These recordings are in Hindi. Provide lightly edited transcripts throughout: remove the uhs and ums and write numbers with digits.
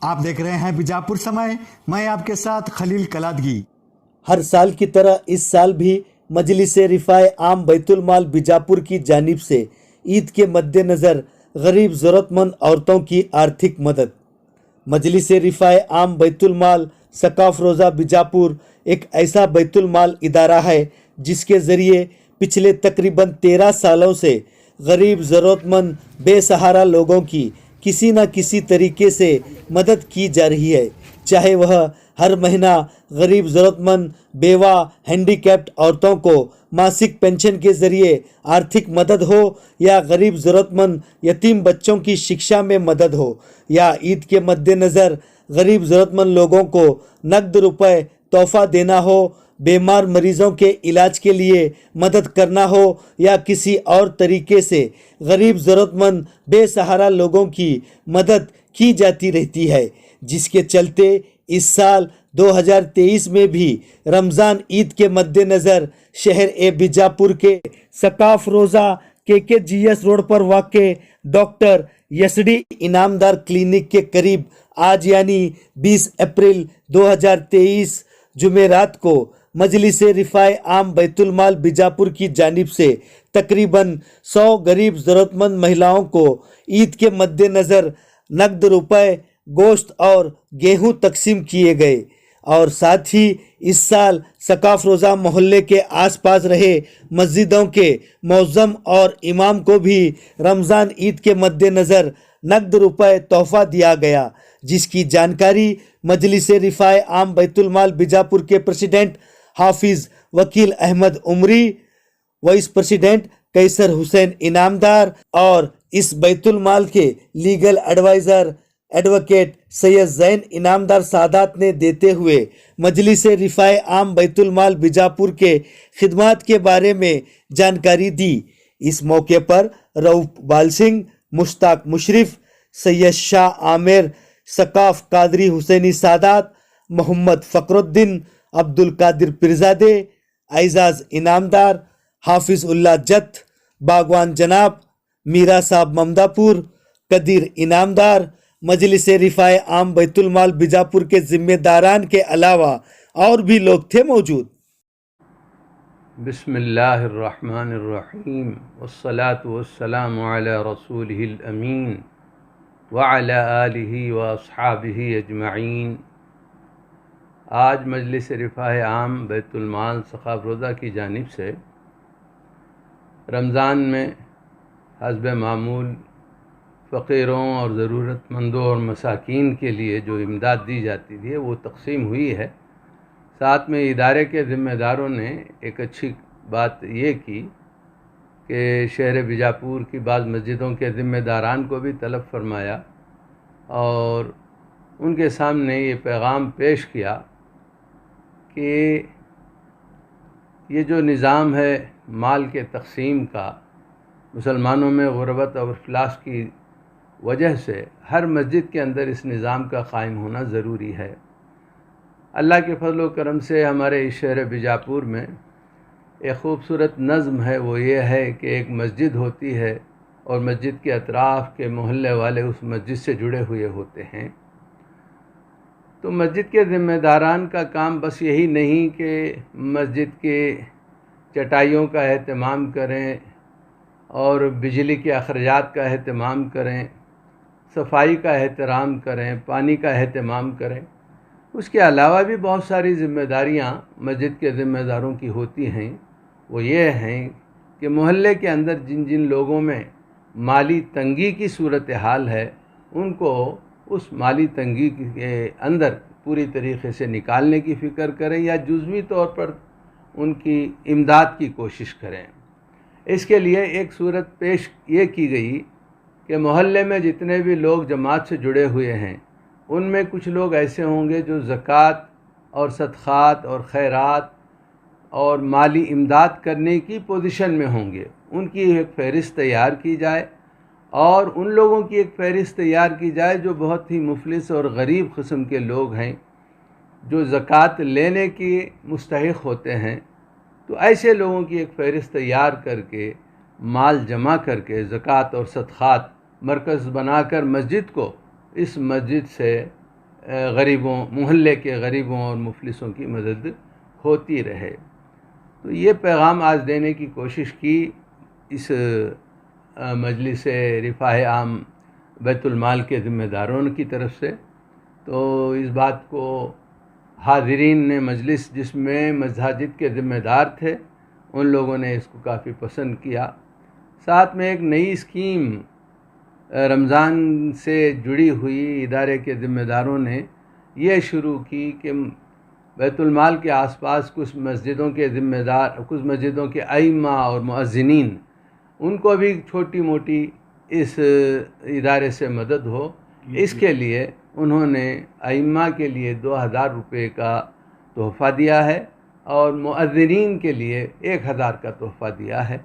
आप देख रहे हैं बीजापुर समय। मैं आपके साथ खलील कलादगी। हर साल की तरह इस साल भी मजलिस रिफाए आम बैतुल माल बीजापुर की जानिब से ईद के मद्देनज़र गरीब ज़रूरतमंद औरतों की आर्थिक मदद। मजलिस रिफाए आम बैतुल माल सकाफ रोज़ा बीजापुर एक ऐसा बैतुल माल इदारा है जिसके ज़रिए पिछले तकरीबन 13 सालों से गरीब ज़रूरतमंद बेसहारा लोगों की किसी न किसी तरीके से मदद की जा रही है, चाहे वह हर महीना गरीब ज़रूरतमंद बेवा हैंडीकैप्ड औरतों को मासिक पेंशन के ज़रिए आर्थिक मदद हो, या गरीब ज़रूरतमंद यतीम बच्चों की शिक्षा में मदद हो, या ईद के मद्देनज़र गरीब ज़रूरतमंद लोगों को नकद रुपए तोहफ़ा देना हो, बीमार मरीजों के इलाज के लिए मदद करना हो, या किसी और तरीके से गरीब ज़रूरतमंद बेसहारा लोगों की मदद की जाती रहती है, जिसके चलते इस साल 2023 में भी रमज़ान ईद के मद्देनज़र शहर बीजापुर के सकाफ रोज़ा KKGS रोड पर वाक़े डॉक्टर यसडी इनामदार क्लिनिक के करीब आज यानी 20 अप्रैल 2023 जुमेरात को मजलिस रिफाए आम बैतुल माल बीजापुर की जानिब से तकरीबन 100 गरीब ज़रूरतमंद महिलाओं को ईद के मद्देनज़र नकद रुपए, गोश्त और गेहूं तकसीम किए गए। और साथ ही इस साल सकाफ रोज़ा मोहल्ले के आसपास रहे मस्जिदों के मौज़म और इमाम को भी रमज़ान ईद के मद्देनज़र नकद रुपए तोहफ़ा दिया गया, जिसकी जानकारी मजलिस रिफाए आम बैतुल माल बीजापुर के president Hafiz Wakil Ahmad Umri, vice president Qaiser Hussain Inamdar और इस बैतुल माल के legal adviser advocate Syed Zain Inamdar Sadat ने देते हुए मजलिस रिफाए आम बैतुल माल बीजापुर के खिदमात के बारे में जानकारी दी। इस मौके पर रऊफ बाल सिंह, मुश्ताक मुशरिफ, सैयद शाह आमिर, सकाफ कादरी हुसैनी सादात, मोहम्मद फ़खरुद्दीन, अब्दुल कादिर पिरजादे, एजाज इनामदार, हाफिज उल्लाह जत, बागवान जनाब, मीरा साहब ममदापुर, कदीर इनामदार, मजलिस रिफाए आम बैतुल माल बीजापुर के जिम्मेदारान के अलावा और भी लोग थे मौजूद। बिस्मिल्लाहिर्रहमानिर्रहीम वस्सलातु वस्सलामु अला रसूलिहिल अमीन व अला आलिहि व अस्हाबिहि अजमईन। आज मजलिस रिफाए आम बैतुल माल सकाफ रोज़ा की जानिब से रमज़ान में हस्ब मामूल फ़कीरों और ज़रूरतमंदों और मसाकीन के लिए जो इमदाद दी जाती थी वो तकसीम हुई है। साथ में इदारे के ज़िम्मेदारों ने एक अच्छी बात ये की कि शहर बीजापुर की बाज़ मस्जिदों के ज़िम्मेदारान को भी तलब फरमाया और उनके सामने ये पैगाम पेश किया कि ये जो निज़ाम है माल के तकसीम का, मुसलमानों में गुरबत और इफ्लास की वजह से हर मस्जिद के अंदर इस निज़ाम का क़ायम होना ज़रूरी है। अल्लाह के फज़ल व करम से हमारे इस शहर बीजापुर में एक ख़ूबसूरत नज़्म है, वो ये है कि एक मस्जिद होती है और मस्जिद के अतराफ़ के मोहल्ले वाले उस मस्जिद से जुड़े हुए होते हैं। तो मस्जिद के ज़िम्मेदारान का काम बस यही नहीं कि मस्जिद के चटाइयों का एहतमाम करें और बिजली के अखराजात का एहतमाम करें, सफाई का एहतराम करें, पानी का एहतमाम करें। उसके अलावा भी बहुत सारी ज़िम्मेदारियाँ मस्जिद के ज़िम्मेदारों की होती हैं। वो ये हैं कि मोहल्ले के अंदर जिन जिन लोगों में माली तंगी की सूरत हाल है, उनको उस माली तंगी के अंदर पूरी तरीक़े से निकालने की फ़िक्र करें या जुज़वी तौर पर उनकी इमदाद की कोशिश करें। इसके लिए एक सूरत पेश ये की गई कि मोहल्ले में जितने भी लोग जमात से जुड़े हुए हैं, उनमें कुछ लोग ऐसे होंगे जो ज़कात और सदक़ात और खैरात और माली इमदाद करने की पोजीशन में होंगे। उनकी एक फ़हरिस्त तैयार की जाए और उन लोगों की एक फ़हरिस्त तैयार की जाए जो बहुत ही मुफलिस और गरीब किस्म के लोग हैं, जो ज़कात लेने के मुस्तहिक़ होते हैं। तो ऐसे लोगों की एक फ़हरिस्त तैयार करके माल जमा करके ज़कात और सदक़ात मरकज़ बनाकर मस्जिद को इस मस्जिद से गरीबों, मोहल्ले के गरीबों और मुफलिसों की मदद होती रहे। तो ये पैगाम आज देने की कोशिश की इस मजलिस रिफ़ाह आम बैतुल माल के ज़िम्मेदारों की तरफ से। तो इस बात को हाज़रीन ने मजलिस, जिसमें मसाजिद के ज़िम्मेदार थे, उन लोगों ने इसको काफ़ी पसंद किया। साथ में एक नई स्कीम रमज़ान से जुड़ी हुई इदारे के ज़िम्मेदारों ने यह शुरू की कि बैतुल माल के आसपास कुछ मस्जिदों के ज़िम्मेदार, कुछ मस्जिदों के आइम्मा और मुअज्जिनीन, उनको भी छोटी मोटी इस इदारे से मदद हो। इसके लिए उन्होंने आइम्मा के लिए 2000 रुपये का तोहफ़ा दिया है और मुअज्जिनीन के लिए 1000 का तोहफ़ा दिया है।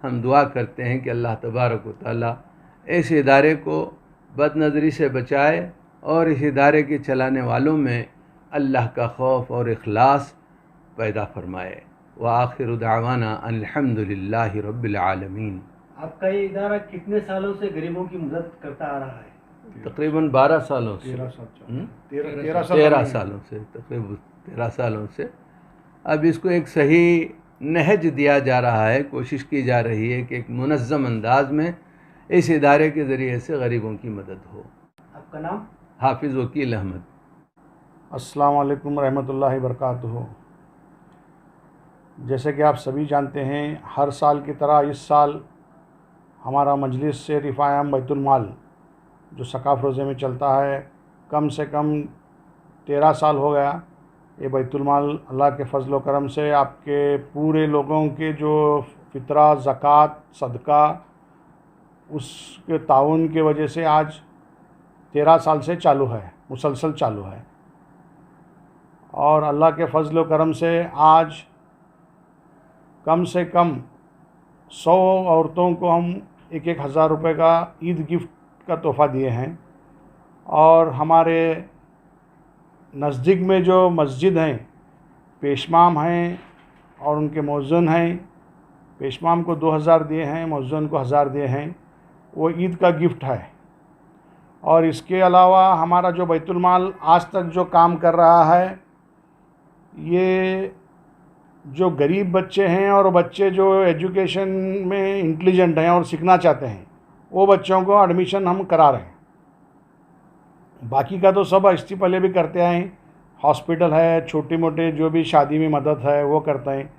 हम दुआ करते हैं कि अल्लाह तबारक व तआला इस इदारे को बदनज़री से बचाए और इस इदारे के चलाने वालों में अल्लाह का खौफ और इखलास पैदा फरमाए। व आखिर दावाना अल्हम्दुलिल्लाहि रब्बिल आलमीन। आपका ये इदारा कितने सालों से गरीबों की मदद करता आ रहा है? तकरीबन 12 सालों से, 13 सालों से, तकरीबन 13 सालों से। अब इसको एक सही नहज दिया जा रहा है, कोशिश की जा रही है कि एक मुनज़्ज़म अंदाज में इस इदारे के ज़रिए से गरीबों की मदद हो। आपका नाम? हाफिज़ वकील अहमद। अस्सलाम वालेकुम रहमतुल्लाहि बरकातुहू। जैसे कि आप सभी जानते हैं, हर साल की तरह इस साल हमारा मजलिस से रिफ़ाह आम बैतुल माल जो सकाफ़ रोज़े में चलता है, कम से कम 13 साल हो गया। ये बैतुल माल अल्लाह के फ़ज़ल व करम से आपके पूरे लोगों के जो फ़ितरा, ज़कात, सदका, उसके ताउन की वजह से आज 13 साल से चालू है, मुसलसल चालू है। और अल्लाह के फ़ज़ल व करम से आज कम से कम 100 औरतों को हम 1,000 रुपये का ईद गिफ्ट का तोहफ़ा दिए हैं। और हमारे नज़दीक में जो मस्जिद हैं, पेशमाम हैं और उनके मौज़न हैं, पेशमाम को 2000 दिए हैं, मौज़न को 1000 दिए हैं, वो ईद का गिफ्ट है। और इसके अलावा हमारा जो बैतुल माल आज तक जो काम कर रहा है, ये जो गरीब बच्चे हैं और बच्चे जो एजुकेशन में इंटेलिजेंट हैं और सीखना चाहते हैं, वो बच्चों को एडमिशन हम करा रहे हैं। बाकी का तो सब इससे पहले भी करते आए हैं। हॉस्पिटल है, छोटे मोटे जो भी शादी में मदद है वो करते हैं।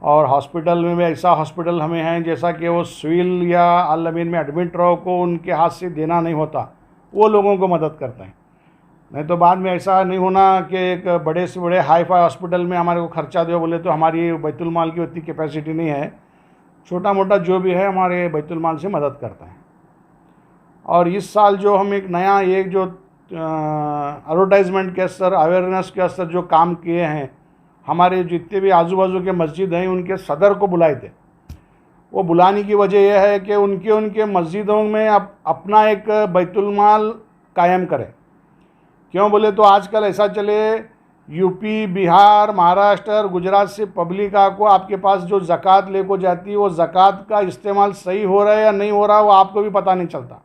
और हॉस्पिटल में भी ऐसा हॉस्पिटल हमें है जैसा कि वो सिविल या अल अमीन में एडमिट रहो को उनके हाथ से देना नहीं होता, वो लोगों को मदद करते हैं। नहीं तो बाद में ऐसा नहीं होना कि एक बड़े से बड़े हाई फाई हॉस्पिटल में हमारे को खर्चा दो बोले तो हमारी बैतुल माल की उतनी कैपेसिटी नहीं है। छोटा मोटा जो भी है हमारे बैतुल माल से मदद करता है। और इस साल जो हम एक नया एक जो एडवर्टाइजमेंट के असर, अवेयरनेस के असर जो काम किए हैं, हमारे जितने भी आजू बाजू के मस्जिद हैं उनके सदर को बुलाए थे। वो बुलाने की वजह यह है कि उनके मस्जिदों में अपना एक बैतुल माल कायम करें। क्यों बोले तो आजकल ऐसा चले, यूपी, बिहार, महाराष्ट्र, गुजरात से पब्लिक को आपके पास जो ज़कात ले को जाती है, वो ज़कात का इस्तेमाल सही हो रहा है या नहीं हो रहा, वो आपको भी पता नहीं चलता।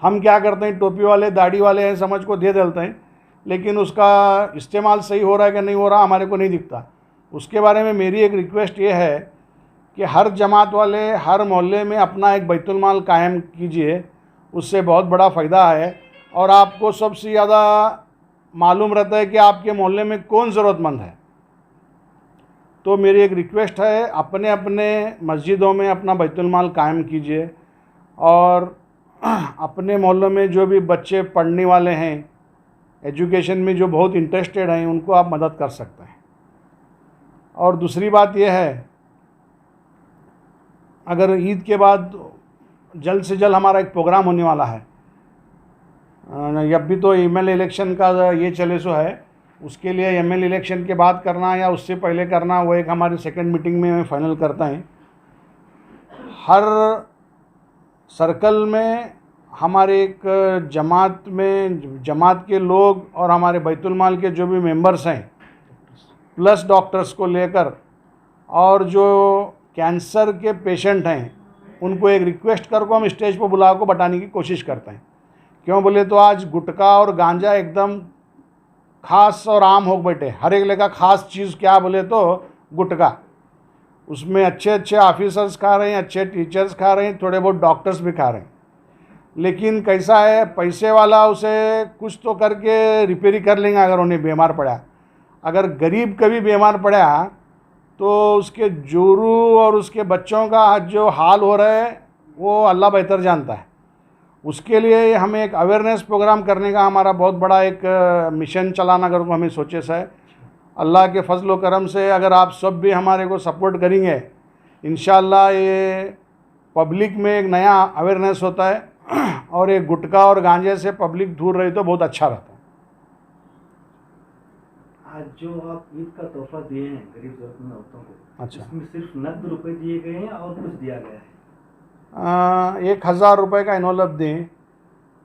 हम क्या करते हैं, टोपी वाले, दाढ़ी वाले हैं, समझ को दे देते हैं, लेकिन उसका इस्तेमाल सही हो रहा है कि नहीं हो रहा हमारे को नहीं दिखता। उसके बारे में मेरी एक रिक्वेस्ट ये है कि हर जमात वाले हर मोहल्ले में अपना एक बैतुल माल कायम कीजिए, उससे बहुत बड़ा फ़ायदा है। और आपको सबसे ज़्यादा मालूम रहता है कि आपके मोहल्ले में कौन ज़रूरतमंद है। तो मेरी एक रिक्वेस्ट है, अपने अपने मस्जिदों में अपना बैतुल माल कायम कीजिए। और अपने मोहल्लों में जो भी बच्चे पढ़ने वाले हैं, एजुकेशन में जो बहुत इंटरेस्टेड हैं, उनको आप मदद कर सकते हैं। और दूसरी बात यह है, अगर ईद के बाद जल्द से जल्द हमारा एक प्रोग्राम होने वाला है। अभी तो एमएल इलेक्शन का ये चले सो है, उसके लिए एमएल इलेक्शन के बाद करना या उससे पहले करना, वो एक हमारी सेकंड मीटिंग में फाइनल करते हैं। हर सर्कल में हमारे एक जमात के लोग और हमारे बैतुल माल के जो भी मेंबर्स हैं, प्लस डॉक्टर्स को लेकर, और जो कैंसर के पेशेंट हैं उनको एक रिक्वेस्ट कर को हम स्टेज पर बुला को बताने की कोशिश करते हैं क्यों बोले तो आज गुटखा और गांजा एकदम खास और आम हो बैठे। हर एक लगा खास चीज़ क्या बोले तो गुटखा। उसमें अच्छे अच्छे ऑफिसर्स खा रहे हैं, अच्छे टीचर्स खा रहे हैं, थोड़े बहुत डॉक्टर्स भी खा रहे हैं। लेकिन कैसा है, पैसे वाला उसे कुछ तो करके रिपेयरी कर लेंगे अगर उन्हें बीमार पड़ा। अगर गरीब कभी बीमार पड़ा तो उसके जोरू और उसके बच्चों का जो हाल हो रहा है वो अल्लाह बेहतर जानता है। उसके लिए हमें एक अवेयरनेस प्रोग्राम करने का हमारा बहुत बड़ा एक मिशन चलाना अगर हमें सोचे से है। अल्लाह के फजल व करम से अगर आप सब भी हमारे को सपोर्ट करेंगे, इंशाअल्लाह ये पब्लिक में एक नया अवेयरनेस होता है और ये गुटखा और गांजे से पब्लिक दूर रही तो बहुत अच्छा रहता है। आज जो आप ईद का तोहफा दिए हैं गरीब जरूरतमंद औरतों को, अच्छा, इसमें सिर्फ नकद रुपए दिए गए हैं और कुछ दिया गया है? 1000 रुपये का इन्वॉल्व दें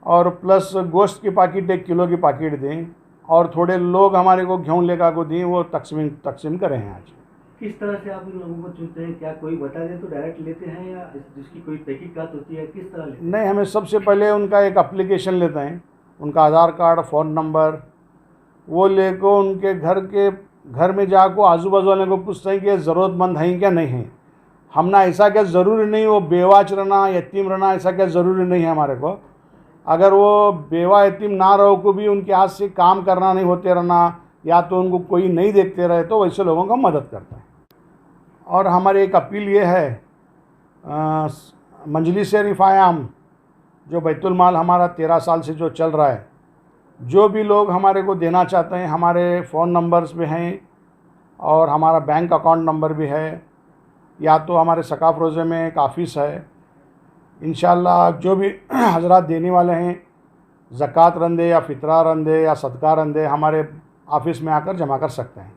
और प्लस गोश्त की पाकिट 1 किलो की पाकिट दें और थोड़े लोग हमारे को गेहूँ लेकर को दें, वो तकसीम करें हैं आज। किस तरह से आप इन लोगों को चुनते हैं? क्या कोई बता दे तो डायरेक्ट लेते हैं या जिसकी कोई तहकीकात होती है, किस तरह लेते हैं? नहीं, हमें सबसे पहले उनका एक एप्लीकेशन लेते हैं, उनका आधार कार्ड, फ़ोन नंबर वो लेकर उनके घर में जाकर आजू बाजू वाले को पूछते हैं कि ज़रूरतमंद हैं क्या नहीं हैं। हमना ऐसा क्या ज़रूरी नहीं वो बेवाच रहना, यतीम रहना, ऐसा क्या ज़रूरी नहीं है हमारे को। अगर वो बेवा यतीम ना रहो को भी उनके हाथ से काम करना नहीं होते रहना या तो उनको कोई नहीं देखते रहे तो वैसे लोगों का मदद करता है। और हमारी एक अपील ये है, मजलिस रिफ़ाए आम जो बैतुल माल हमारा 13 साल से जो चल रहा है, जो भी लोग हमारे को देना चाहते हैं, हमारे फ़ोन नंबर्स भी हैं और हमारा बैंक अकाउंट नंबर भी है, या तो हमारे सकाफ रोज़े में एक ऑफ़िस है। इंशाअल्लाह जो भी हजरात देने वाले हैं, ज़कात रंदे या फ़ितरा रंदे या सदका रंदे, हमारे ऑफ़िस में आकर जमा कर सकते हैं।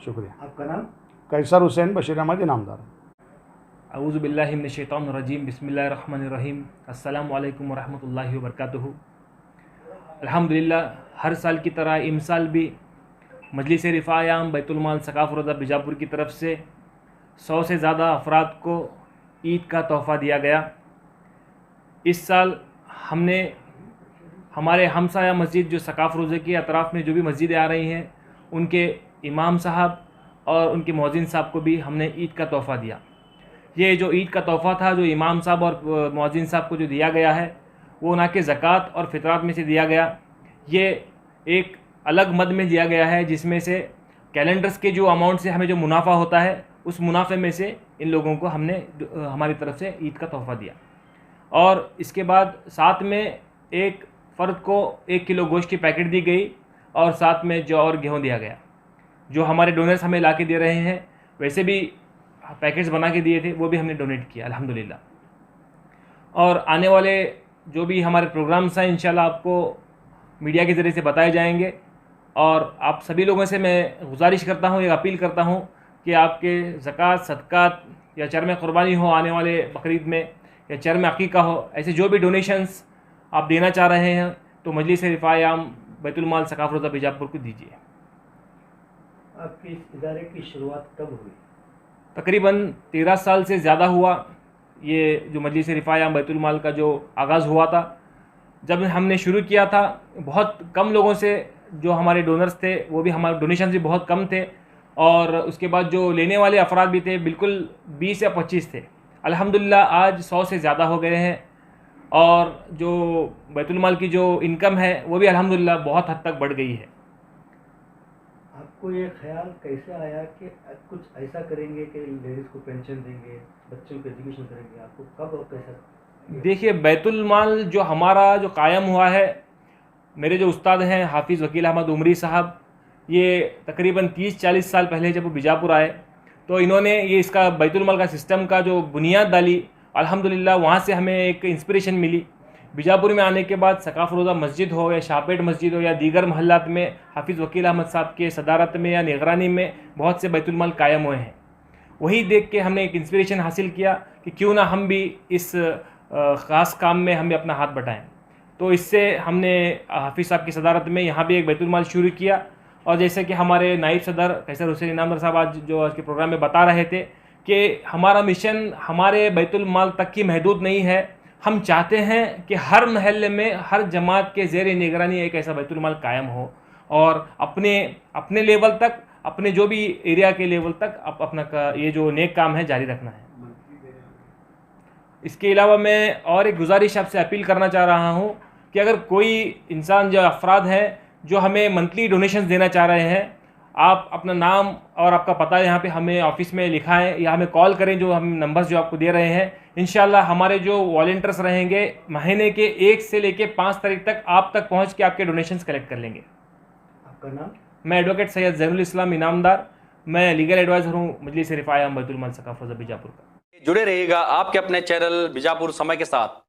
शुक्रिया। आपका नाम? कैसर हुसैन बशीर अहमद इनामदार। अऊज़ु बिल्लाहि मिनश शैतानिर रजीम, बिस्मिल्लाहिर रहमानिर रहीम, अस्सलामु अलैकुम वरहमतुल्लाहि वबरकातुहू। अल्हम्दुलिल्लाह, हर साल की तरह इमसाल भी मजलिस रिफ़ाए आम बैतुल माल सकाफ रोज़ा बीजापुर की तरफ से 100 से ज़्यादा अफराद को ईद का तोहफ़ा दिया गया। इस साल हमने हमारे हमसाया मस्जिद जो सकाफ रोज़े के अतराफ़ में जो भी मस्जिदें आ रही हैं, उनके इमाम साहब और उनके मौज़िन साहब को भी हमने ईद का तोहफ़ा दिया। ये जो ईद का तोहफ़ा था, जो इमाम साहब और मौज़िन साहब को जो दिया गया है, वो ना कि ज़कात और फ़ितरात में से दिया गया, ये एक अलग मद में दिया गया है, जिसमें से कैलेंडर्स के जो अमाउंट से हमें जो मुनाफा होता है, उस मुनाफे में से इन लोगों को हमने हमारी तरफ से ईद का तोहफ़ा दिया। और इसके बाद साथ में एक फ़र्द को 1 किलो गोश्त की पैकेट दी गई और साथ में जौ और गेहूँ दिया गया। जो हमारे डोनर्स हमें ला के दे रहे हैं, वैसे भी पैकेट्स बना के दिए थे, वो भी हमने डोनेट किया अल्हम्दुलिल्लाह। और आने वाले जो भी हमारे प्रोग्राम्स हैं, इंशाल्लाह आपको मीडिया के ज़रिए से बताए जाएंगे। और आप सभी लोगों से मैं गुजारिश करता हूँ, एक अपील करता हूँ कि आपके ज़कात, सदक़ात या चरम क़ुरबानी हो आने वाले बकरीद में, या चरम अक़ीक़ा हो, ऐसे जो भी डोनेशंस आप देना चाह रहे हैं तो मजलिस रिफ़ाए आम बैतुल माल सकाफ रोज़ा बीजापुर को दीजिए। आपके इस इदारे की शुरुआत कब हुई? तकरीबन 13 साल से ज़्यादा हुआ। ये जो मजलिस रिफ़ाए आम बैतुल माल का जो आगाज़ हुआ था, जब हमने शुरू किया था, बहुत कम लोगों से जो हमारे डोनर्स थे, वो भी हमारे डोनेशन भी बहुत कम थे। और उसके बाद जो लेने वाले अफराद भी थे, बिल्कुल 20 या 25 थे। अल्हम्दुलिल्लाह आज 100 से ज़्यादा हो गए हैं। और जो बैतुल माल की जो इनकम है, वो भी अल्हम्दुलिल्लाह बहुत हद तक बढ़ गई है। आपको ये ख्याल कैसे आया कि कुछ ऐसा करेंगे कि लेडीज़ को पेंशन देंगे, बच्चों को एजुकेशन करेंगे? आपको कब और कैसा? देखिए, बैतुल माल जो हमारा जो कायम हुआ है, मेरे जो उस्ताद हैं हाफिज़ वकील अहमद उमरी साहब, ये तकरीबन 30-40 साल पहले जब वो बीजापुर आए, तो इन्होंने ये इसका बैतुल माल का सिस्टम का जो बुनियाद डाली। अल्हम्दुलिल्लाह वहाँ से हमें एक इंस्पिरेशन मिली। बीजापुर में आने के बाद सकाफ रोज़ा मस्जिद हो या शाहपेट मस्जिद हो या दीगर महल्लात में हाफिज़ वकील अहमद साहब के सदारत में या निगरानी में बहुत से बैतुल माल कायम हुए हैं। वही देख के हमने एक इंस्पिरेशन हासिल किया कि क्यों ना हम भी इस ख़ास काम में हम भी अपना हाथ बटाएँ। तो इससे हमने हाफिज़ साहब की सदारत में यहाँ भी एक बैतुल माल शुरू किया। और जैसे कि हमारे नाइब सदर कैसर हुसैन इनामदार साहब आज के प्रोग्राम में बता रहे थे कि हमारा मिशन हमारे बैतुल माल तक ही महदूद नहीं है, हम चाहते हैं कि हर महल्ले में हर जमात के ज़ेर निगरानी एक ऐसा बैतुल माल कायम हो और अपने लेवल तक, अपने जो भी एरिया के लेवल तक अपना ये जो नेक काम है जारी रखना है। इसके अलावा मैं और एक गुजारिश आपसे अपील करना चाह रहा हूँ कि अगर कोई इंसान जो अफराद हैं जो हमें मंथली डोनेशंस देना चाह रहे हैं, आप अपना नाम और आपका पता यहाँ पे हमें ऑफिस में लिखाएं या हमें कॉल करें, जो हम नंबर्स जो आपको दे रहे हैं। इंशाल्लाह हमारे जो वॉलंटियर्स रहेंगे महीने के 1 से लेके 5 तारीख तक आप तक पहुँच के आपके डोनेशंस कलेक्ट कर लेंगे। आपका नाम? मैं एडवोकेट सैयद ज़ैनुल इस्लाम इनामदार, मैं लीगल एडवाइज़र हूँ मजलिस रिफ़ाए आम बैतुल माल सकाफ़त बीजापुर का। जुड़े रहिएगा आपके अपने चैनल बीजापुर समय के साथ।